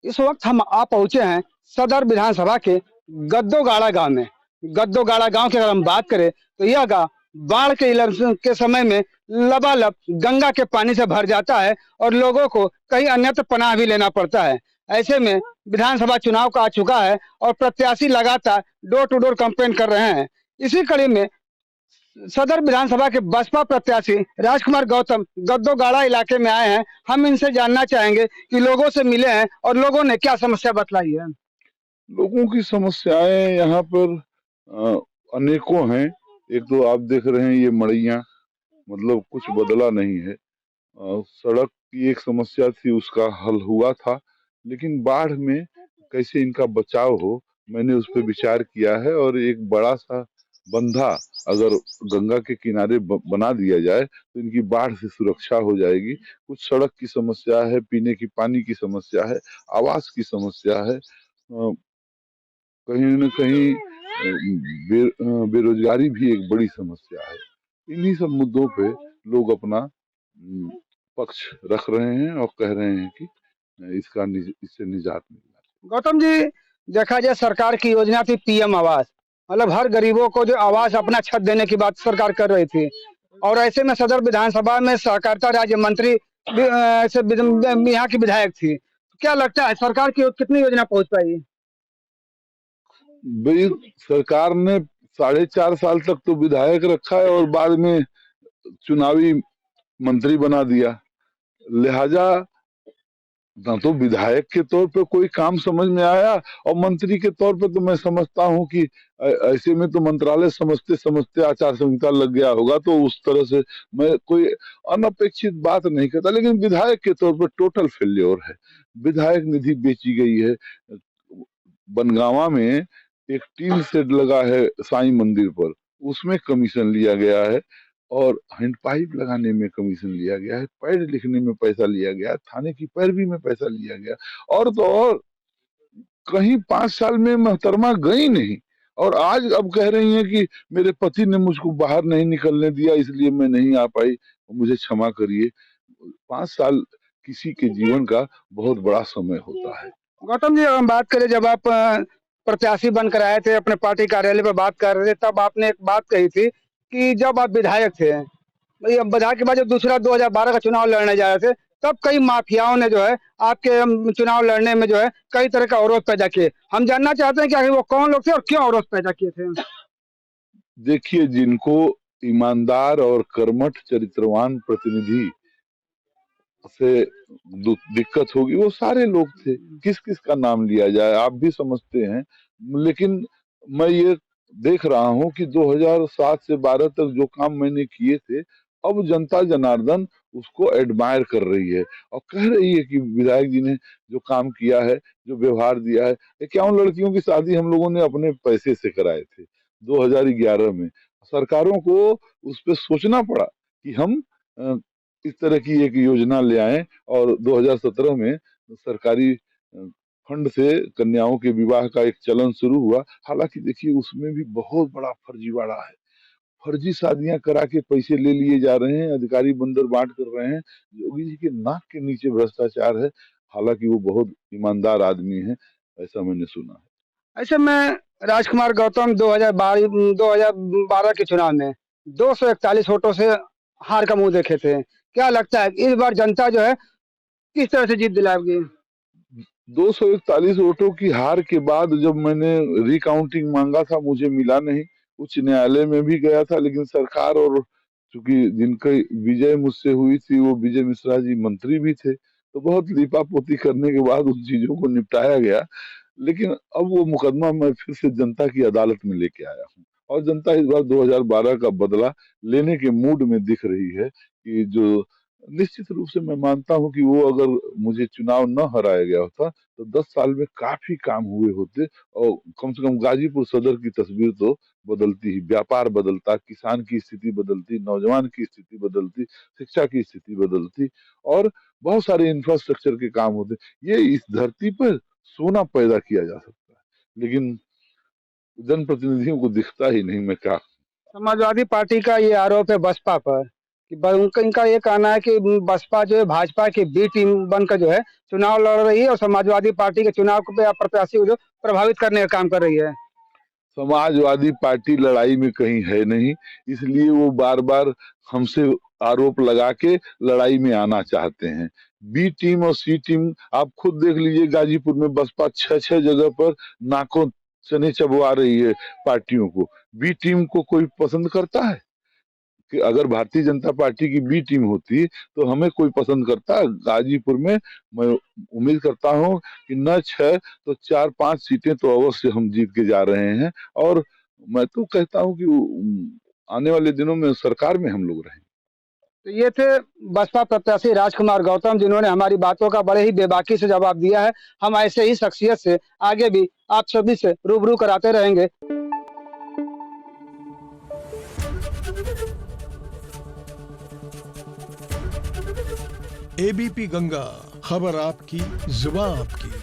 इस वक्त हम आ पहुंचे हैं सदर विधानसभा के गद्दोगाड़ा गांव में। गद्दोगाड़ा गांव की अगर हम बात करें तो यह गांव बाढ़ के के समय में लबालब गंगा के पानी से भर जाता है और लोगों को कहीं अन्यत्र पनाह भी लेना पड़ता है। ऐसे में विधानसभा चुनाव का आ चुका है और प्रत्याशी लगातार डोर टू डोर कैंपेन कर रहे हैं। इसी कड़ी में सदर विधानसभा के बसपा प्रत्याशी राजकुमार गौतम गद्दोगाड़ा इलाके में आए हैं। हम इनसे जानना चाहेंगे कि लोगों से मिले हैं और लोगों ने क्या समस्या बतलाई है। लोगों की समस्याएं यहाँ पर अनेकों हैं। एक तो आप देख रहे हैं ये मड़ैया, मतलब कुछ बदला नहीं है। सड़क की एक समस्या थी, उसका हल हुआ था, लेकिन बाढ़ में कैसे इनका बचाव हो, मैंने उस पर विचार किया है। और एक बड़ा सा बंधा अगर गंगा के किनारे बना दिया जाए तो इनकी बाढ़ से सुरक्षा हो जाएगी। कुछ सड़क की समस्या है, पीने की पानी की समस्या है, आवास की समस्या है, कहीं न कहीं बेरोजगारी भी एक बड़ी समस्या है। इन्हीं सब मुद्दों पे लोग अपना पक्ष रख रहे हैं और कह रहे हैं कि इससे निजात मिलना चाहिए। गौतम जी, देखा जाए सरकार की योजना थी पीएम आवास, मतलब हर गरीबों को जो आवास अपना छत देने की बात सरकार कर रही थी। और ऐसे में सदर विधानसभा में सहकारिता राज्य मंत्री यहाँ की विधायक थी। क्या लगता है सरकार की कितनी योजना पहुंच पाई? भाई, सरकार ने 4.5 साल तक तो विधायक रखा है और बाद में चुनावी मंत्री बना दिया। लिहाजा ना तो विधायक के तौर पे कोई काम समझ में आया, और मंत्री के तौर पे तो मैं समझता हूँ कि ऐसे में तो मंत्रालय समझते समझते आचार संहिता लग गया होगा, तो उस तरह से मैं कोई अनपेक्षित बात नहीं करता। लेकिन विधायक के तौर पर टोटल फेल्योर है। विधायक निधि बेची गई है। बनगावा में एक टीन शेड लगा है साईं मंदिर पर, उसमें कमीशन लिया गया है। और हैंड पाइप लगाने में कमीशन लिया गया है, पैड लिखने में पैसा लिया गया है, थाने की पैरवी में पैसा लिया गया। और तो और कहीं 5 साल में मोहतरमा गई नहीं, और आज अब कह रही हैं कि मेरे पति ने मुझको बाहर नहीं निकलने दिया इसलिए मैं नहीं आ पाई, मुझे क्षमा करिए। 5 साल किसी के जीवन का बहुत बड़ा समय होता है। गौतम जी, अगर हम बात करें, जब आप प्रत्याशी बनकर आए थे, अपने पार्टी कार्यालय पर बात कर रहे थे, तब आपने एक बात कही थी कि जब आप विधायक थे, विधायक के बाद जब दूसरा 2012 का चुनाव लड़ने जा रहे थे, तब कई माफियाओं ने जो है आपके चुनाव लड़ने में जो है कई तरह का अवरोध पैदा किए। हम जानना चाहते हैं कि आखिर वो कौन लोग थे और क्यों अवरोध पैदा किए थे। देखिए, जिनको ईमानदार और कर्मठ चरित्रवान प्रतिनिधि से दिक्कत होगी वो सारे लोग थे। किस किस का नाम लिया जाए, आप भी समझते हैं। लेकिन मैं ये देख रहा हूँ कि 2007 से 12 तक जो काम मैंने किए थे, अब जनता जनार्दन उसको एडमायर कर रही है और कह रही है कि विधायक जी ने जो काम किया है, जो व्यवहार दिया है। 51 लड़कियों की शादी हम लोगों ने अपने पैसे से कराए थे 2011 में। सरकारों को उस पर सोचना पड़ा कि हम इस तरह की एक योजना ले आए, और 2017 में सरकारी फंड से कन्याओं के विवाह का एक चलन शुरू हुआ। हालांकि देखिए, उसमें भी बहुत बड़ा फर्जीवाड़ा है। फर्जी शादियां करा के पैसे ले लिए जा रहे हैं, अधिकारी बंदर बांट कर रहे हैं। योगी जी के नाक के नीचे भ्रष्टाचार है। हालांकि वो बहुत ईमानदार आदमी है, ऐसा मैंने सुना है। ऐसे में राजकुमार गौतम 2012 के चुनाव में 241 वोटों से हार का मुंह देखे थे। क्या लगता है इस बार जनता जो है किस तरह से जीत दिलाएगी? 241 वोटों की हार के बाद जब मैंने रिकाउंटिंग मांगा था, मुझे मिला नहीं। उच्च न्यायालय में भी गया था, लेकिन सरकार, और चूंकि जिनकी विजय मुझसे हुई थी वो विजय मिश्रा जी मंत्री भी थे, तो बहुत लीपापोती करने के बाद उन चीजों को निपटाया गया। लेकिन अब वो मुकदमा मैं फिर से जनता की अदालत में लेके आया हूँ, और जनता इस बार 2012 का बदला लेने के मूड में दिख रही है। कि जो निश्चित रूप से मैं मानता हूं कि वो अगर मुझे चुनाव न हराया गया होता तो 10 साल में काफी काम हुए होते, और कम से कम गाजीपुर सदर की तस्वीर तो बदलती ही। व्यापार बदलता, किसान की स्थिति बदलती, नौजवान की स्थिति बदलती, शिक्षा की स्थिति बदलती, और बहुत सारे इंफ्रास्ट्रक्चर के काम होते। ये इस धरती पर सोना पैदा किया जा सकता है, लेकिन जनप्रतिनिधियों को दिखता ही नहीं। मैं क्या। समाजवादी पार्टी का ये आरोप है बसपा पर कि इनका ये कहना है कि बसपा जो है भाजपा की बी टीम बनकर जो है चुनाव लड़ रही है और समाजवादी पार्टी के चुनाव पे प्रत्याशी को जो प्रभावित करने का काम कर रही है। समाजवादी पार्टी लड़ाई में कहीं है नहीं, इसलिए वो बार बार हमसे आरोप लगा के लड़ाई में आना चाहते हैं। बी टीम और सी टीम आप खुद देख लीजिए, गाजीपुर में बसपा 6 जगह पर नाकों चने चबवा रही है पार्टियों को। बी टीम को कोई पसंद करता है? कि अगर भारतीय जनता पार्टी की बी टीम होती तो हमें कोई पसंद करता? गाजीपुर में मैं उम्मीद करता हूं कि न 6 तो 4-5 सीटें तो अवश्य हम जीत के जा रहे हैं, और मैं तो कहता हूं कि आने वाले दिनों में सरकार में हम लोग रहेंगे। तो ये थे बसपा प्रत्याशी राजकुमार गौतम, जिन्होंने हमारी बातों का बड़े ही बेबाकी से जवाब दिया है। हम ऐसे ही शख्सियत से आगे भी आप सभी से रूबरू कराते रहेंगे। एबीपी गंगा, खबर आपकी, जुबान आपकी।